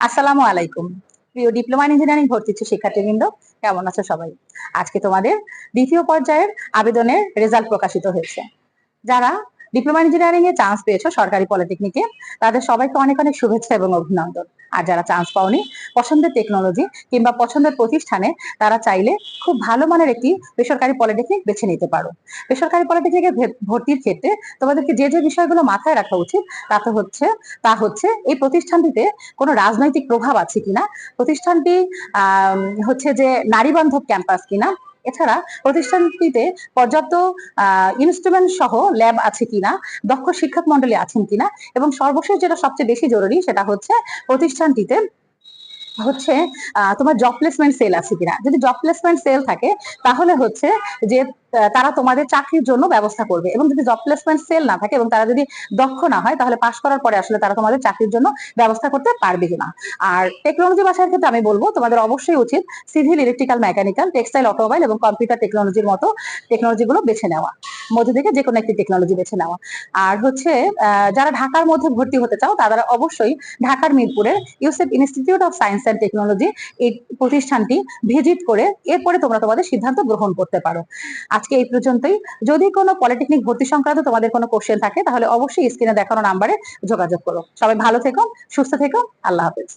আসসালামু আলাইকুম। প্রিয় ডিপ্লোমা ইন ইঞ্জিনিয়ারিং ভর্তি ইচ্ছুক শিক্ষার্থীবৃন্দ, কেমন আছো সবাই? আজকে তোমাদের দ্বিতীয় পর্যায়ের আবেদনের রেজাল্ট প্রকাশিত হয়েছে। যারা ডিপ্লোমা ইঞ্জিনিয়ারিং এ চান্স পেয়েছো সরকারি পলিটেকনিকে, তাদের সবাইকে অনেক অনেক শুভেচ্ছা এবং অভিনন্দন। আর যারা চান্স পাওনি, পছন্দের টেকনোলজি কিংবা পছন্দের প্রতিষ্ঠানে তারা চাইলে খুব ভালো মানের একটি বেসরকারি পলিটেকনিক বেছে নিতে পারো। বেসরকারি পলিটেকনিকে ভর্তির ক্ষেত্রে তোমাদেরকে যে যে বিষয়গুলো মাথায় রাখা উচিত তা হচ্ছে এই প্রতিষ্ঠানটিতে কোনো রাজনৈতিক প্রভাব আছে কিনা, প্রতিষ্ঠানটি হচ্ছে যে নারী বান্ধব ক্যাম্পাস কিনা, এছাড়া প্রতিষ্ঠানটিতে পর্যাপ্ত ইনস্ট্রুমেন্ট সহ ল্যাব আছে কিনা, দক্ষ শিক্ষক মন্ডলী আছেন কিনা, এবং সর্বশেষ যেটা সবচেয়ে বেশি জরুরি সেটা হচ্ছে প্রতিষ্ঠানটিতে হচ্ছে তোমার জব প্লেসমেন্ট সেল আছে কিনা। যদি জব প্লেসমেন্ট সেল থাকে তাহলে হচ্ছে যে তারা তোমাদের চাকরির জন্য ব্যবস্থা করবে, এবং যদি জব প্লেসমেন্ট সেল না থাকে এবং তারা যদি দক্ষ না হয় তাহলে পাশ করার পরে আসলে তারা তোমাদের চাকরির জন্য ব্যবস্থা করতে পারবে কিনা। আর টেকনোলজি ভাষার ক্ষেত্রে আমি বলবো তোমাদের অবশ্যই উচিত civil, electrical, mechanical, textile, automobile এবং কম্পিউটার টেকনোলজির মতো টেকনোলজিগুলো বেছে নেওয়া, মধ্যে থেকে যে কোনো একটি টেকনোলজি বেছে নেওয়া। আর হচ্ছে যারা ঢাকার মধ্যে ভর্তি হতে চাও তারা অবশ্যই ঢাকার মিরপুরের Yusuf institute of science and technology এই প্রতিষ্ঠানটি ভিজিট করে এরপরে তোমরা তোমাদের সিদ্ধান্ত গ্রহণ করতে পারো। আজকে এই পর্যন্তই। যদি কোনো পলিটেকনিক ভর্তি সংক্রান্ত তোমাদের কোনো কোশ্চেন থাকে তাহলে অবশ্যই স্ক্রিনে দেখানো নাম্বারে যোগাযোগ করো। সবাই ভালো থেকো, সুস্থ থেকো। আল্লাহ হাফেজ।